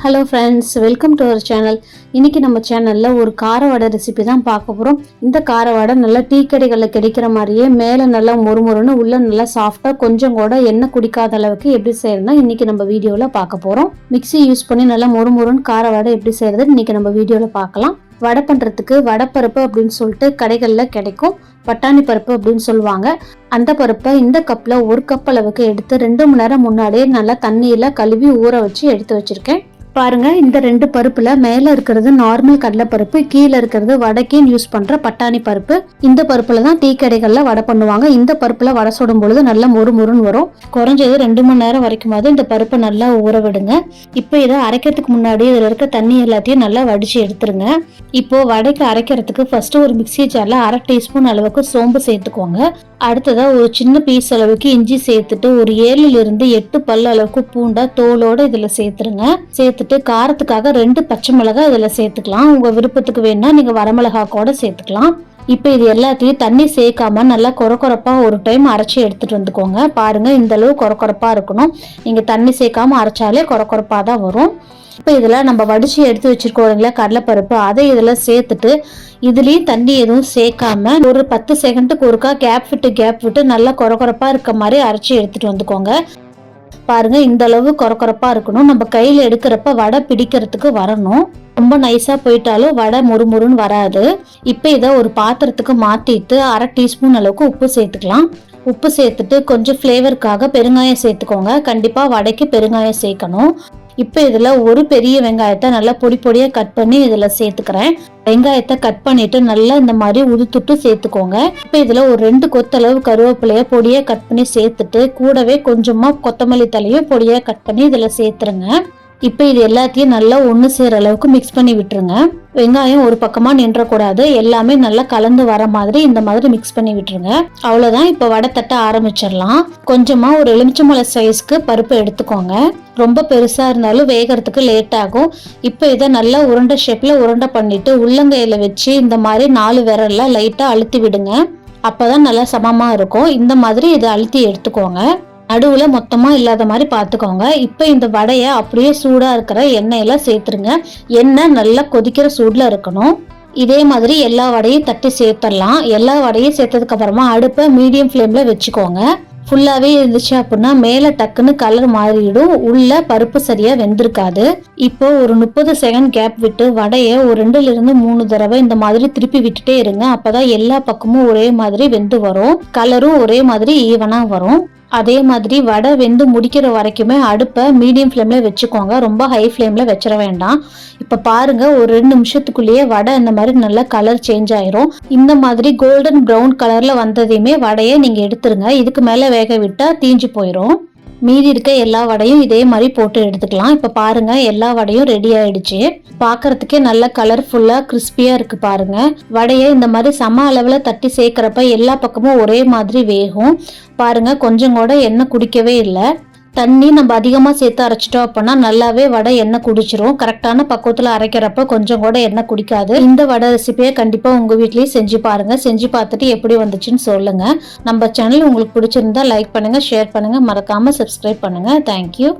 Hello friends, welcome to our channel. இன்னைக்கு நம்ம சேனலில் ஒரு கார வடை ரெசிபி தான் பார்க்க போகிறோம். இந்த கார வடை நல்லா டீ கடைகளில் கிடைக்கிற மாதிரியே மேலே நல்லா மொறுமொறுன்னு உள்ள நல்லா சாஃப்டாக கொஞ்சம் கூட எண்ணெய் குடிக்காத அளவுக்கு எப்படி செய்யறதுனா இன்னைக்கு நம்ம வீடியோவில் பார்க்க போகிறோம். மிக்ஸி யூஸ் பண்ணி நல்லா மொறுமொறுன்னு கார வடை எப்படி செய்யறது இன்னைக்கு நம்ம வீடியோவில் பார்க்கலாம். வடை பண்ணுறதுக்கு வடைப்பருப்பு அப்படின்னு சொல்லிட்டு கடைகளில் கிடைக்கும். பட்டாணி பருப்பு அப்படின்னு சொல்லுவாங்க. அந்த பருப்பை இந்த கப்பில் ஒரு கப் அளவுக்கு எடுத்து 2 மணி நேரம் முன்னாடியே நல்லா தண்ணியில் கழுவி ஊற வச்சு எடுத்து வச்சிருக்கேன். பாருங்க, இந்த 2 பருப்புல மேல இருக்கிறது நார்மல் கடலை பருப்பு, கீழே இருக்கிறது வடைக்குன்னு யூஸ் பண்ற பட்டாணி பருப்பு. இந்த பருப்புல தான் டீ கடைகள்ல வடை பண்ணுவாங்க. இந்த பருப்புல வடை சுடும் பொழுது நல்லா மொறுமொறுன்னு வரும். குறைஞ்சது 2 மணி நேரம் வரைக்கும் இந்த பருப்பை நல்லா ஊற விடுங்க. இப்போ இதை அரைக்கிறதுக்கு முன்னாடி இதுல இருக்க தண்ணி எல்லாத்தையும் நல்லா வடிச்சு எடுத்துருங்க. இப்போ வடைக்கு அரைக்கிறதுக்கு ஃபர்ஸ்ட் ஒரு மிக்ஸி ஜார்ல 1/2 டீஸ்பூன் அளவுக்கு சோம்பு சேர்த்துக்கோங்க. அடுத்ததா ஒரு சின்ன பீஸ் அளவுக்கு இஞ்சி சேர்த்துட்டு ஒரு 7 to 8 பல் அளவுக்கு பூண்டா தோலோட இதுல சேர்த்துருங்க. சேர்த்துட்டு காரத்துக்காக 2 பச்சை மிளகாய் இதுல சேர்த்துக்கலாம். உங்க விருப்பத்துக்கு வேணா நீங்க வரமிளகா கூட சேர்த்துக்கலாம். இப்போ இது எல்லாத்தையும் தண்ணி சேர்க்காம நல்லா கொரக்கொரப்பா ஒரு டைம் அரைச்சி எடுத்துட்டு வந்துக்கோங்க. பாருங்க, இந்த அளவு கொரக்கொரப்பா இருக்கணும். நீங்க தண்ணி சேர்க்காம அரைச்சாலே கொரக்கொரப்பா தான் வரும். இப்போ இதில் நம்ம வடிச்சு எடுத்து வச்சிருக்கோங்களா கடலைப்பருப்பு, அதை இதில் சேர்த்துட்டு இதுலேயும் தண்ணி எதுவும் சேர்க்காம ஒரு 10 செகண்டுக்கு ஒருக்கா கேப் விட்டு நல்லா கொரக்கொரப்பா இருக்க மாதிரி அரைச்சி எடுத்துட்டு வந்துக்கோங்க. பாருங்க, இந்த அளவு கொரக்கொரப்பா இருக்கணும். நம்ம கையில் எடுக்கிறப்ப வடை பிடிக்கிறதுக்கு வரணும். ரொம்ப நைஸா போயிட்டாலும் வடை முறுமுறுன்னு வராது. இப்போ இதை ஒரு பாத்திரத்துக்கு மாத்திட்டு 1/2 டீஸ்பூன் அளவுக்கு உப்பு சேர்த்துக்கலாம். உப்பு சேர்த்துட்டு கொஞ்சம் ஃப்ளேவருக்காக பெருங்காயம் சேர்த்துக்கோங்க. கண்டிப்பா வடைக்கு பெருங்காயம் சேர்க்கணும். இப்போ இதுல ஒரு பெரிய வெங்காயத்தை நல்லா பொடியா கட் பண்ணி இதுல சேர்த்துக்கிறேன். வெங்காயத்தை கட் பண்ணிட்டு நல்லா இந்த மாதிரி உதுத்துட்டு சேர்த்துக்கோங்க. இப்போ இதுல ஒரு 2 கொத்தளவு கருவேப்பிலைய பொடியா கட் பண்ணி சேர்த்துட்டு கூடவே கொஞ்சமா கொத்தமல்லி தலையும் பொடியா கட் பண்ணி இதுல சேர்த்துருங்க. இப்போ இது எல்லாத்தையும் நல்லா ஒன்று சேர அளவுக்கு மிக்ஸ் பண்ணி விட்டுருங்க. வெங்காயம் ஒரு பக்கமா நின்றக்கூடாது. எல்லாமே நல்லா கலந்து வர மாதிரி இந்த மாதிரி மிக்ஸ் பண்ணி விட்டுருங்க. அவ்வளவுதான். இப்போ வடை தட்ட ஆரம்பிச்சிடலாம். கொஞ்சமா ஒரு எலுமிச்சம்பழ சைஸ்க்கு பருப்பு எடுத்துக்கோங்க. ரொம்ப பெருசா இருந்தாலும் வேகிறதுக்கு லேட் ஆகும். இப்போ இதை நல்லா உருண்டை ஷேப்ல உருண்டை பண்ணிட்டு உள்ளங்கையில வச்சு இந்த மாதிரி 4 விரல்ல லைட்டா அழுத்தி விடுங்க. அப்பதான் நல்லா சமமா இருக்கும். இந்த மாதிரி இதை அழுத்தி எடுத்துக்கோங்க. நடுவுல மொத்தமா இல்லாத மாதிரி பாத்துக்கோங்க. இப்ப இந்த வடைய அப்படியே சூடா இருக்கிற எண்ணெயில சேர்த்துருங்க. எண்ணெய் நல்லா கொதிக்கிற சூடுல இருக்கணும். இதே மாதிரி எல்லா வடையும் தட்டி சேர்த்துடலாம். எல்லா வடையும் சேர்த்ததுக்கு அப்புறமா அடுப்பை மீடியம் ஃப்ளேம்ல வச்சுக்கோங்க. ஃபுல்லாவே இருந்துச்சு அப்படின்னா மேல டக்குன்னு கலர் மாறிடும். உள்ள பருப்பு சரியா வெந்திருக்காது. இப்போ ஒரு 30 செகண்ட் கேப் விட்டு வடைய ஒரு 2 to 3 தடவை இந்த மாதிரி திருப்பி விட்டுட்டே இருங்க. அப்பதான் எல்லா பக்கமும் ஒரே மாதிரி வெந்து வரும். கலரும் ஒரே மாதிரி ஈவனா வரும். அதே மாதிரி வடை வெந்து முடிக்கிற வரைக்குமே அடுப்பை மீடியம் ஃப்ளேம்ல வச்சுக்கோங்க. ரொம்ப ஹை ஃப்ளேம்ல வச்சிட வேண்டாம். இப்ப பாருங்க, ஒரு 2 நிமிஷத்துக்குள்ளேயே வடை இந்த மாதிரி நல்லா கலர் சேஞ்ச் ஆயிரும். இந்த மாதிரி கோல்டன் ப்ரௌன் கலர்ல வந்ததையுமே வடையை நீங்க எடுத்துருங்க. இதுக்கு மேல வேக விட்டா தீஞ்சு போயிரும். மீதி இருக்க எல்லா வடையும் இதே மாதிரி போட்டு எடுத்துக்கலாம். இப்ப பாருங்க, எல்லா வடையும் ரெடி ஆயிடுச்சு. பாக்குறதுக்கே நல்ல கலர்ஃபுல்லா கிறிஸ்பியா இருக்கு. பாருங்க, வடையை இந்த மாதிரி சம அளவுல தட்டி சேர்க்கிறப்ப எல்லா பக்கமும் ஒரே மாதிரி வேகும். பாருங்க, கொஞ்சம் கூட எண்ணெய் குடிக்கவே இல்லை. தண்ணி நம்ம அதிகமா சேர்த்து அரைச்சிட்டோம் அப்படின்னா நல்லாவே வடை எண்ணெய் குடிச்சிரும். கரெக்டான பக்குவத்துல அரைக்கிறப்ப கொஞ்சம் கூட எண்ணெய் குடிக்காது. இந்த வடை ரெசிபியை கண்டிப்பா உங்க வீட்லயும் செஞ்சு பாருங்க. செஞ்சு பார்த்துட்டு எப்படி வந்துச்சுன்னு சொல்லுங்க. நம்ம சேனல் உங்களுக்கு பிடிச்சிருந்தா லைக் பண்ணுங்க, ஷேர் பண்ணுங்க, மறக்காம சப்ஸ்கிரைப் பண்ணுங்க. தேங்க்யூ.